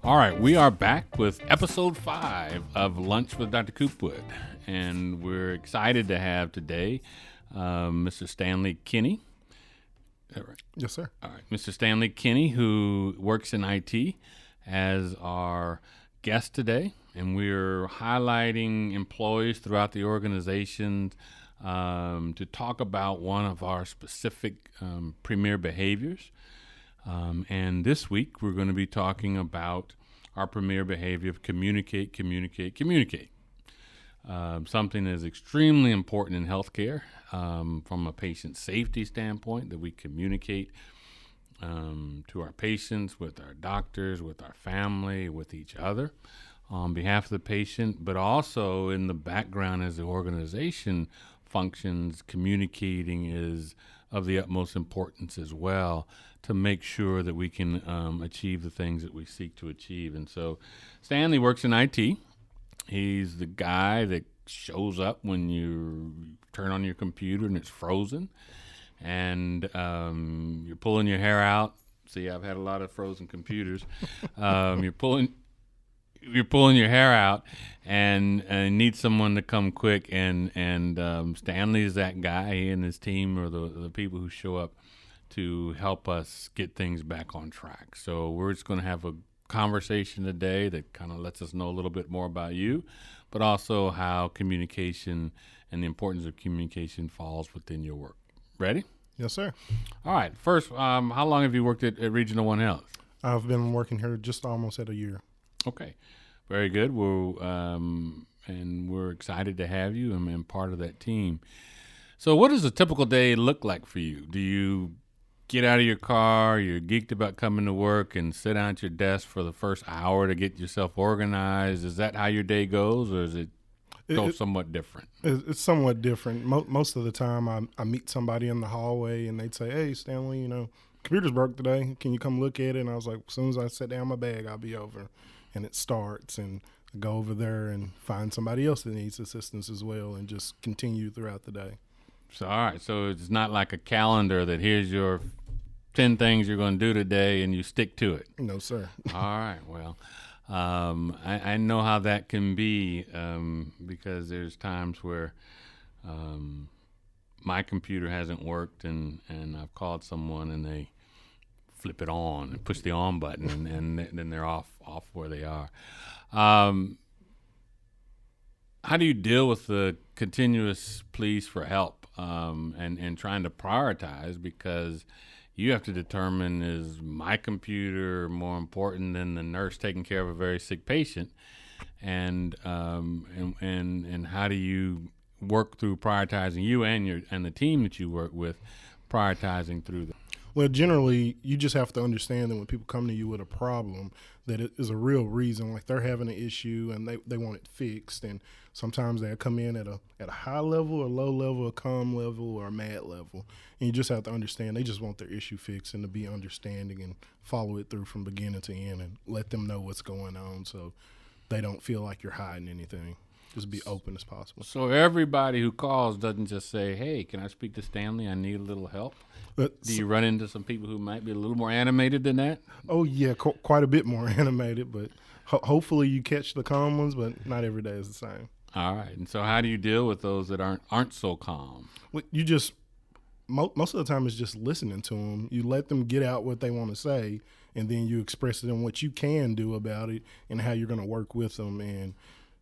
All right, we are back with episode 5 of Lunch with Dr. Coopwood, and we're excited to have today Mr. Stanley Kinnie. Is that right? Yes, sir. All right, Mr. Stanley Kinnie, who works in IT, as our guest today, and we're highlighting employees throughout the organization to talk about one of our specific premier behaviors. And this week, we're going to be talking about our premier behavior of communicate. Something that is extremely important in healthcare from a patient safety standpoint, that we communicate to our patients, with our doctors, with our family, with each other on behalf of the patient, but also in the background as the organization functions, communicating is of the utmost importance as well, to make sure that we can achieve the things that we seek to achieve. And so Stanley works in IT. He's the guy that shows up when you turn on your computer and it's frozen, and you're pulling your hair out. See, I've had a lot of frozen computers. You're pulling your hair out and need someone to come quick, and Stanley is that guy. He and his team are the people who show up to help us get things back on track. So we're just going to have a conversation today that kind of lets us know a little bit more about you, but also how communication and the importance of communication falls within your work. Ready? Yes, sir. All right. First, how long have you worked at Regional One Health? I've been working here just almost at a year. Okay, very good. And we're excited to have you and part of that team. So what does a typical day look like for you? Do you get out of your car, you're geeked about coming to work, and sit down at your desk for the first hour to get yourself organized? Is that how your day goes, or is it somewhat different? It's somewhat different. Most of the time I meet somebody in the hallway and they'd say, "Hey, Stanley, computer's broke today. Can you come look at it?" And I was like, as soon as I set down my bag, I'll be over. And it starts, and I go over there and find somebody else that needs assistance as well, and just continue throughout the day. So, all right. So it's not like a calendar that here's your 10 things you're going to do today and you stick to it. No, sir. All right. Well, I know how that can be because there's times where my computer hasn't worked and I've called someone and they flip it on and push the on button and then they're off where they are. How do you deal with the continuous pleas for help and trying to prioritize, because you have to determine, is my computer more important than the nurse taking care of a very sick patient, and how do you work through prioritizing, you and the team that you work with, prioritizing through that? Well, generally, you just have to understand that when people come to you with a problem, that it is a real reason, like they're having an issue and they want it fixed. And sometimes they'll come in at a high level, a low level, a calm level, or a mad level. And you just have to understand they just want their issue fixed, and to be understanding and follow it through from beginning to end and let them know what's going on so they don't feel like you're hiding anything. Just be open as possible. So everybody who calls doesn't just say, "Hey, can I speak to Stanley? I need a little help." But do you run into some people who might be a little more animated than that? Oh, yeah, quite a bit more animated, but hopefully you catch the calm ones, but not every day is the same. All right. And so how do you deal with those that aren't so calm? Well, you just most of the time it's just listening to them. You let them get out what they want to say, and then you express to them what you can do about it and how you're going to work with them. And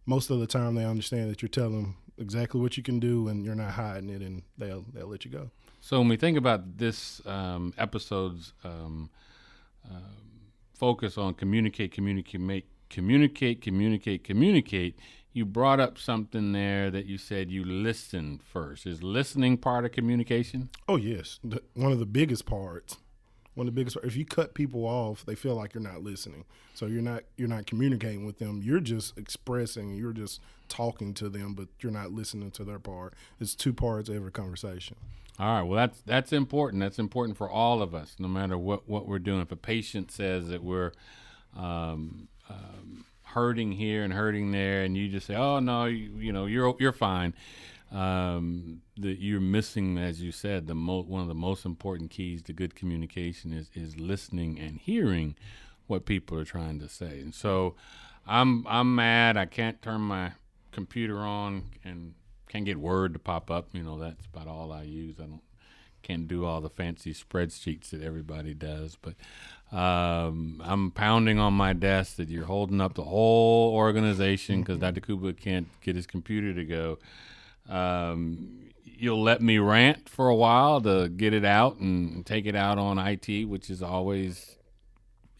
most of the time they understand that you're telling them exactly what you can do and you're not hiding it, and they'll let you go. So when we think about this episode's focus on communicate, you brought up something there that you said you listen first. Is listening part of communication? Oh, yes. One of the biggest parts. If you cut people off, they feel like you're not listening. So you're not communicating with them. You're just expressing. You're just talking to them, but you're not listening to their part. It's 2 parts of every conversation. All right. Well, that's important. That's important for all of us, no matter what we're doing. If a patient says that we're hurting here and hurting there, and you just say, "Oh no, you're fine," that you're missing, as you said, one of the most important keys to good communication is listening and hearing what people are trying to say. And so I'm mad. I can't turn my computer on and can't get Word to pop up. That's about all I use. Can't do all the fancy spreadsheets that everybody does, but I'm pounding on my desk that you're holding up the whole organization because Dr. Coopwood can't get his computer to go. You'll let me rant for a while to get it out and take it out on IT, which is always,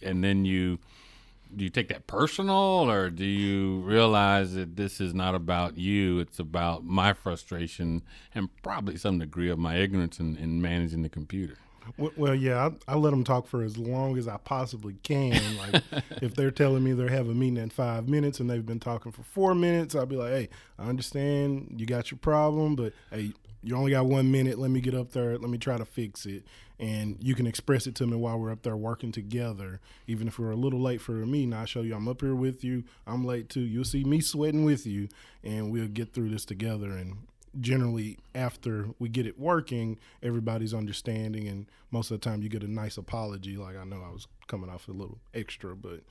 and then do you take that personal, or do you realize that this is not about you? It's about my frustration and probably some degree of my ignorance in managing the computer. Well, yeah, I let them talk for as long as I possibly can. Like, if they're telling me they have a meeting in 5 minutes and they've been talking for 4 minutes, I'll be like, hey, I understand you got your problem, but hey, you only got 1 minute. Let me get up there. Let me try to fix it. And you can express it to me while we're up there working together. Even if we're a little late for a meeting, I'll show you I'm up here with you. I'm late too. You'll see me sweating with you, and we'll get through this together. And generally, after we get it working, everybody's understanding, and most of the time you get a nice apology. Like, I know I was coming off a little extra, but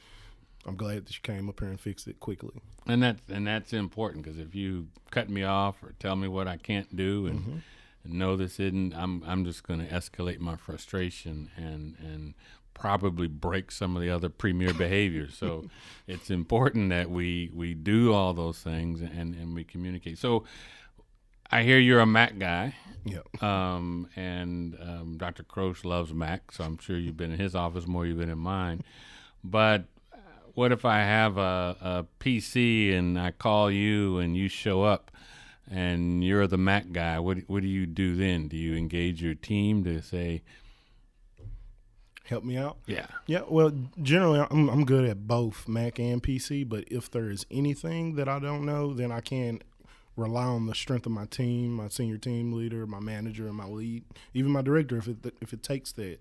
I'm glad that you came up here and fixed it quickly. And that's important, because if you cut me off or tell me what I can't do and know this isn't, I'm just going to escalate my frustration and probably break some of the other premier behaviors. So it's important that we do all those things and we communicate. So I hear you're a Mac guy. Yep. And Dr. Croce loves Mac, so I'm sure you've been in his office more you've been in mine. But what if I have a PC and I call you and you show up and you're the Mac guy? What do you do then? Do you engage your team to say, help me out? Yeah. Yeah, well, generally I'm good at both Mac and PC, but if there is anything that I don't know, then I can rely on the strength of my team, my senior team leader, my manager, and my lead, even my director, if it takes that.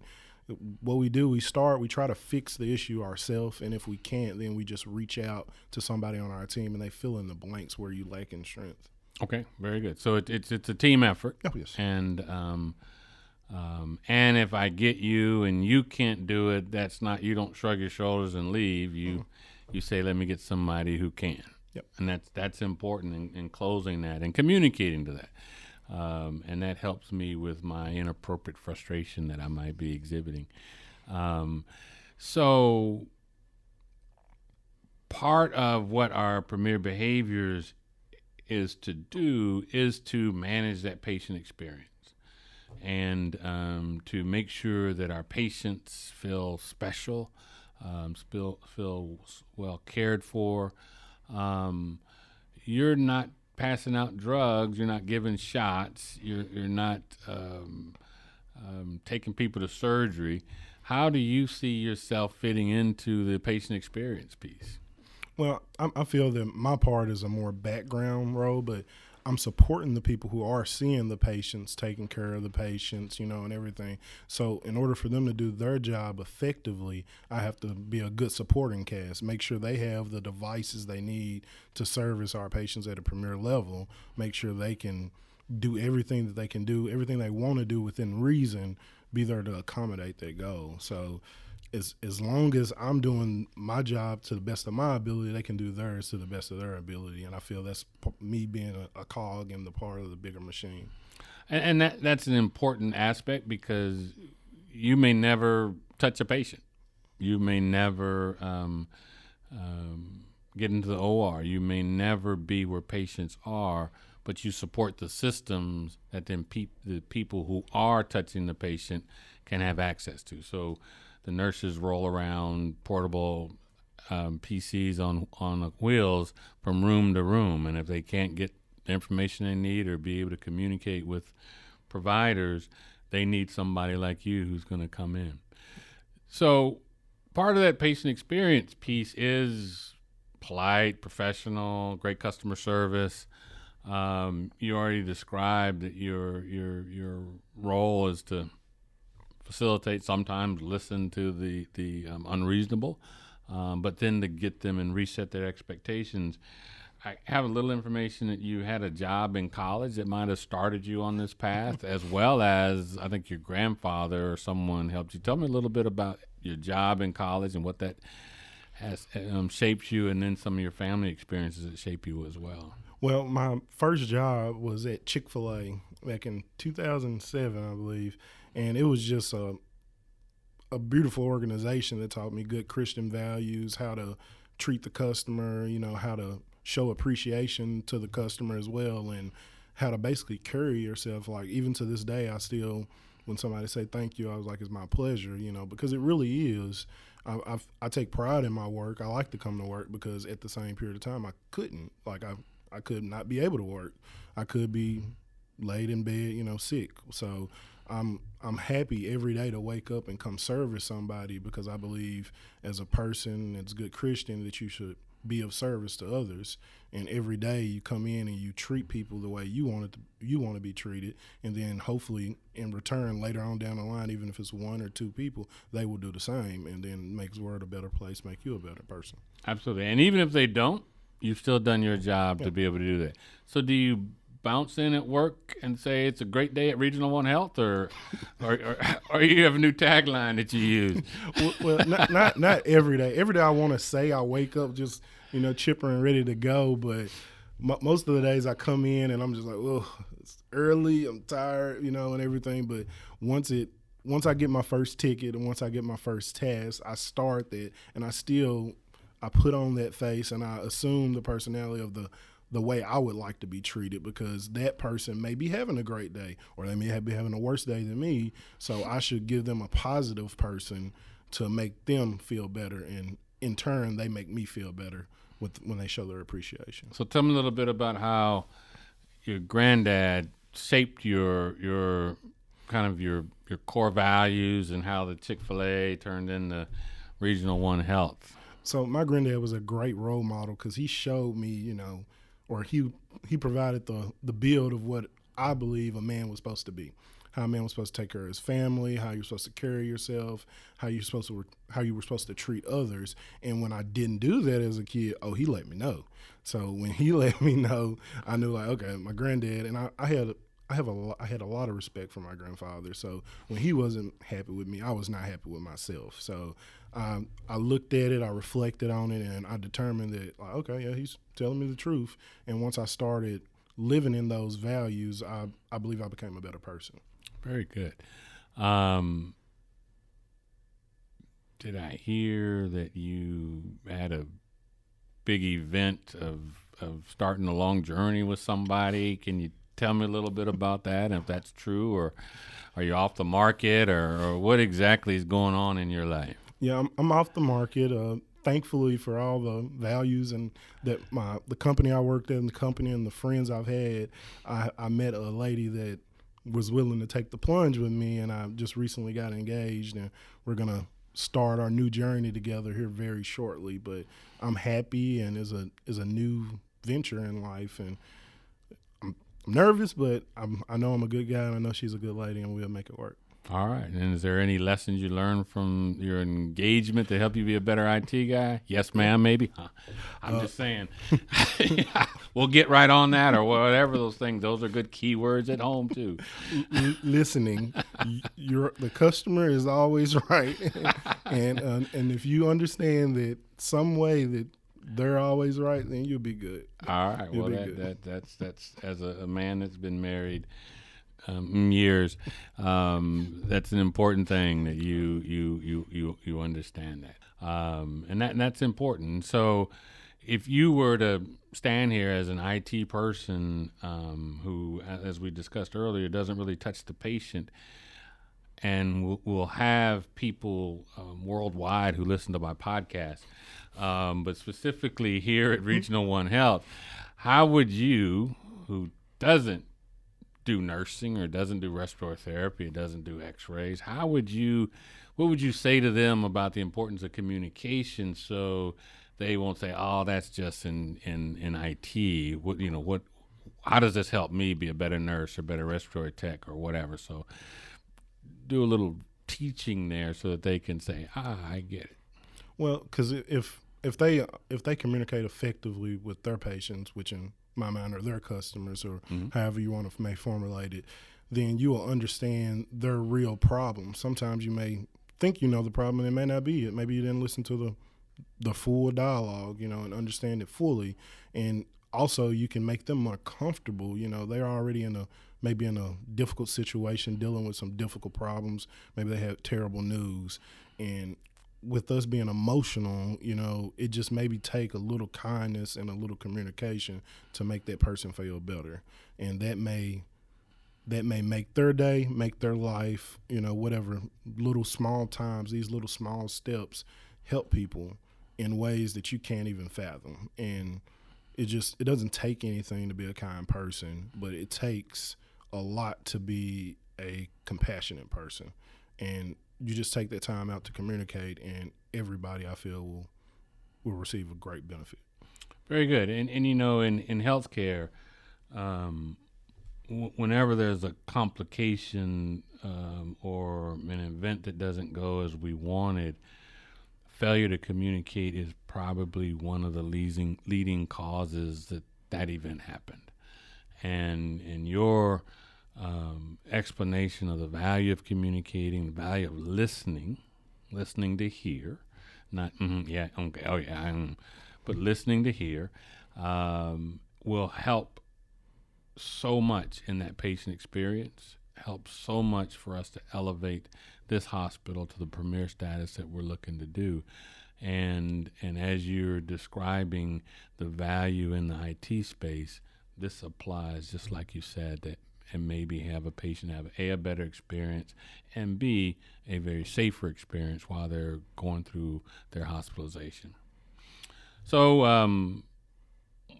What we do, we try to fix the issue ourselves, and if we can't, then we just reach out to somebody on our team, and they fill in the blanks where you lack in strength. Okay, very good. So it's a team effort. Oh, yes. And if I get you and you can't do it, that's not, you don't shrug your shoulders and leave. You say, let me get somebody who can. Yep. And that's important in closing that and communicating to that. And that helps me with my inappropriate frustration that I might be exhibiting. So part of what our premier behaviors is to do is to manage that patient experience and to make sure that our patients feel special, feel well cared for. You're not passing out drugs, you're not giving shots, you're not taking people to surgery. How do you see yourself fitting into the patient experience piece? Well, I feel that my part is a more background role, but I'm supporting the people who are seeing the patients, taking care of the patients, and everything. So in order for them to do their job effectively, I have to be a good supporting cast, make sure they have the devices they need to service our patients at a premier level, make sure they can do everything that they can do, everything they want to do within reason, be there to accommodate their goal. So as long as I'm doing my job to the best of my ability, they can do theirs to the best of their ability. And I feel that's me being a cog in the part of the bigger machine. And that's an important aspect, because you may never touch a patient. You may never get into the OR. You may never be where patients are, but you support the systems that then the people who are touching the patient can have access to. So the nurses roll around portable PCs on wheels from room to room, and if they can't get the information they need or be able to communicate with providers, they need somebody like you who's going to come in. So part of that patient experience piece is polite, professional, great customer service. You already described that your role is to facilitate, sometimes listen to the unreasonable, but then to get them and reset their expectations. I have a little information that you had a job in college that might have started you on this path, as well as I think your grandfather or someone helped you. Tell me a little bit about your job in college and what that has shaped you, and then some of your family experiences that shape you as well. Well, my first job was at Chick-fil-A back in 2007, I believe, and it was just a beautiful organization that taught me good Christian values, how to treat the customer, how to show appreciation to the customer as well, and how to basically carry yourself. Like, even to this day, I still, when somebody say thank you, I was like, it's my pleasure, because it really is. I take pride in my work. I like to come to work because at the same period of time, I couldn't. Like, I could not be able to work. I could be laid in bed, sick. So I'm happy every day to wake up and come service somebody, because I believe as a person that's a good Christian that you should be of service to others. And every day you come in and you treat people the way you want to be treated, and then hopefully in return later on down the line, even if it's one or two people, they will do the same, and then makes the world a better place, make you a better person. Absolutely. And even if they don't, you've still done your job to be able to do that. So do you bounce in at work and say it's a great day at Regional One Health, or you have a new tagline that you use? Well, not every day. Every day I want to say I wake up just chipper and ready to go, but most of the days I come in and I'm just like, oh, it's early, I'm tired, and everything. But once I get my first ticket and once I get my first task, I start that, and I put on that face and I assume the personality of the way I would like to be treated, because that person may be having a great day or they may be having a worse day than me. So I should give them a positive person to make them feel better, and in turn they make me feel better when they show their appreciation. So tell me a little bit about how your granddad shaped your kind of your core values, and how the Chick-fil-A turned into Regional One Health. So my granddad was a great role model, because he showed me, or he provided the build of what I believe a man was supposed to be. How a man was supposed to take care of his family, how you're supposed to carry yourself, how you were supposed to treat others. And when I didn't do that as a kid, he let me know. So when he let me know, I knew, like, okay, my granddad, and I had a lot of respect for my grandfather. So when he wasn't happy with me, I was not happy with myself. So I looked at it, I reflected on it, and I determined that, like, okay, yeah, he's telling me the truth. And once I started living in those values, I believe I became a better person. Very good. Did I hear that you had a big event of starting a long journey with somebody? Can you tell me a little bit about that, and if that's true, or are you off the market, or what exactly is going on in your life? Yeah, I'm off the market. Thankfully for all the values and that the company I worked at and the company and the friends I've had, I met a lady that was willing to take the plunge with me, and I just recently got engaged, and we're going to start our new journey together here very shortly. But I'm happy, and is a new venture in life, and I'm nervous, but I know I'm a good guy, and I know she's a good lady, and we'll make it work. All right. And is there any lessons you learned from your engagement to help you be a better IT guy? Yes, ma'am, maybe? Huh. I'm just saying. We'll get right on that, or whatever those things. Those are good keywords at home, too. Listening. The customer is always right. and if you understand that some way that they're always right, then you'll be good. All right. Well, that's as a man that's been married years, that's an important thing that you understand that, and that's important. So if you were to stand here as an IT person who, as we discussed earlier, doesn't really touch the patient, and we'll have people worldwide who listen to my podcast, but specifically here at Regional One Health, how would you, who doesn't do nursing or doesn't do respiratory therapy, doesn't do x-rays, what would you say to them about the importance of communication, so they won't say, oh, that's just in IT. How does this help me be a better nurse or better respiratory tech or whatever? So do a little teaching there so that they can say, I get it. Well, because if they communicate effectively with their patients, which in my mind are their customers, or however you may formulate it, then you will understand their real problem. Sometimes you may think you know the problem, and it may not be it. Maybe you didn't listen to the full dialogue, and understand it fully. And also you can make them more comfortable. They're already maybe in a difficult situation, dealing with some difficult problems. Maybe they have terrible news. And with us being emotional, it just maybe take a little kindness and a little communication to make that person feel better. And that may make their day, make their life, whatever. Little small times, these little small steps help people in ways that you can't even fathom. And it doesn't take anything to be a kind person, but it takes a lot to be a compassionate person. And you just take that time out to communicate, and everybody, I feel, will receive a great benefit. Very good. And in healthcare, whenever there's a complication or an event that doesn't go as we wanted, failure to communicate is probably one of the leading causes that event happened. And your explanation of the value of communicating, the value of listening to hear, not yeah, okay, oh yeah, but listening to hear will help so much in that patient experience, helps so much for us to elevate this hospital to the premier status that we're looking to do. And as you're describing the value in the IT space, this applies just like you said, that and maybe have a patient have a better experience, and B, a very safer experience while they're going through their hospitalization. So a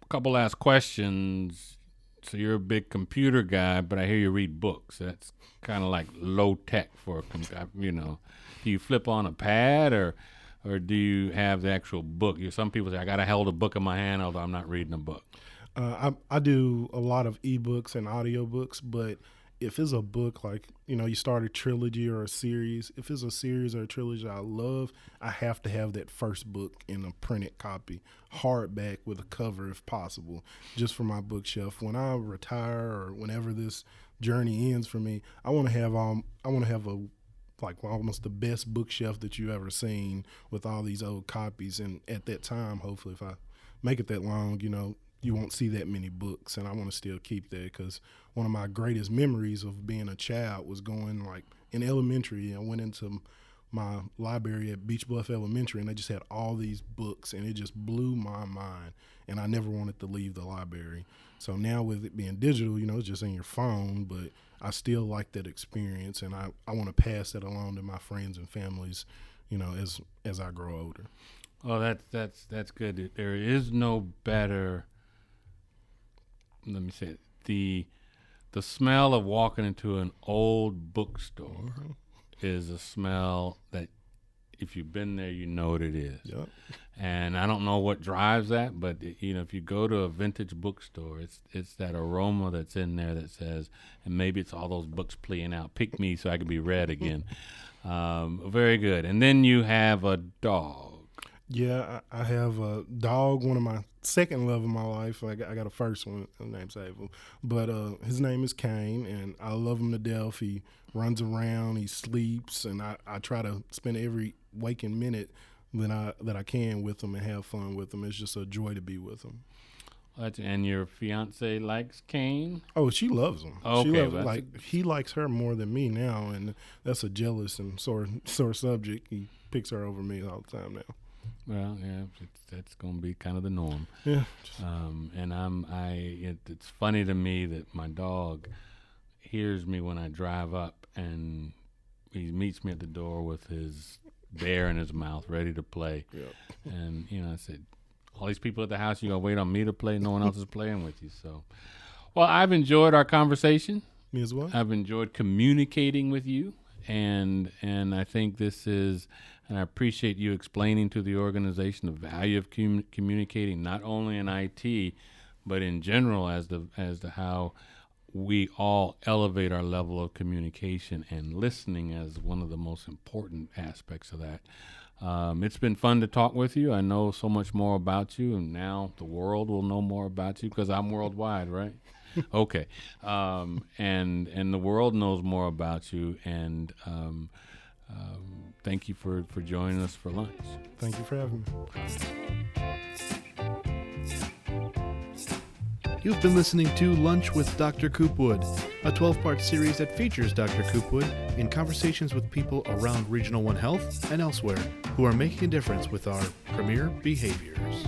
couple last questions. So you're a big computer guy, but I hear you read books. That's kind of like low tech for Do you flip on a pad or do you have the actual book? Some people say I got to hold a book in my hand, although I'm not reading a book. I do a lot of ebooks and audiobooks, but if it's a book like, you start a trilogy or a series, if it's a series or a trilogy I love, I have to have that first book in a printed copy, hardback with a cover if possible, just for my bookshelf. When I retire or whenever this journey ends for me, I want to have almost the best bookshelf that you ever seen with all these old copies. And at that time, hopefully, if I make it that long, you won't see that many books, and I want to still keep that because one of my greatest memories of being a child was going in elementary. I went into my library at Beach Bluff Elementary, and they just had all these books, and it just blew my mind, and I never wanted to leave the library. So now with it being digital, it's just in your phone, but I still like that experience, and I want to pass that along to my friends and families, as I grow older. Oh, that's good. There is no better. Let me say it. The smell of walking into an old bookstore is a smell that if you've been there, you know what it is. Yep. And I don't know what drives that, but if you go to a vintage bookstore, it's that aroma that's in there that says, and maybe it's all those books playing out, pick me so I can be read again. Very good. And then you have a dog. Yeah, I have a dog, one of my second love of my life. I got a first one, his name's Abel. But his name is Kane, and I love him to death. He runs around, he sleeps, and I try to spend every waking minute that I can with him and have fun with him. It's just a joy to be with him. And your fiance likes Kane? Oh, she loves him. Okay, she loves, he likes her more than me now, and that's a jealous and sore subject. He picks her over me all the time now. Well, yeah, that's going to be kind of the norm. Yeah. And it's funny to me that my dog hears me when I drive up, and he meets me at the door with his bear in his mouth, ready to play. Yeah. And I said, all these people at the house, you gonna wait on me to play? No one else is playing with you. So, well, I've enjoyed our conversation. Me as well. I've enjoyed communicating with you, and I think this is. And I appreciate you explaining to the organization the value of communicating, not only in IT, but in general as to how we all elevate our level of communication, and listening as one of the most important aspects of that. It's been fun to talk with you. I know so much more about you, and now the world will know more about you because I'm worldwide, right? Okay. And the world knows more about you, and thank you for joining us for lunch. Thank you for having me. You've been listening to Lunch with Dr. Coopwood, a 12-part series that features Dr. Coopwood in conversations with people around Regional One Health and elsewhere who are making a difference with our premier behaviors.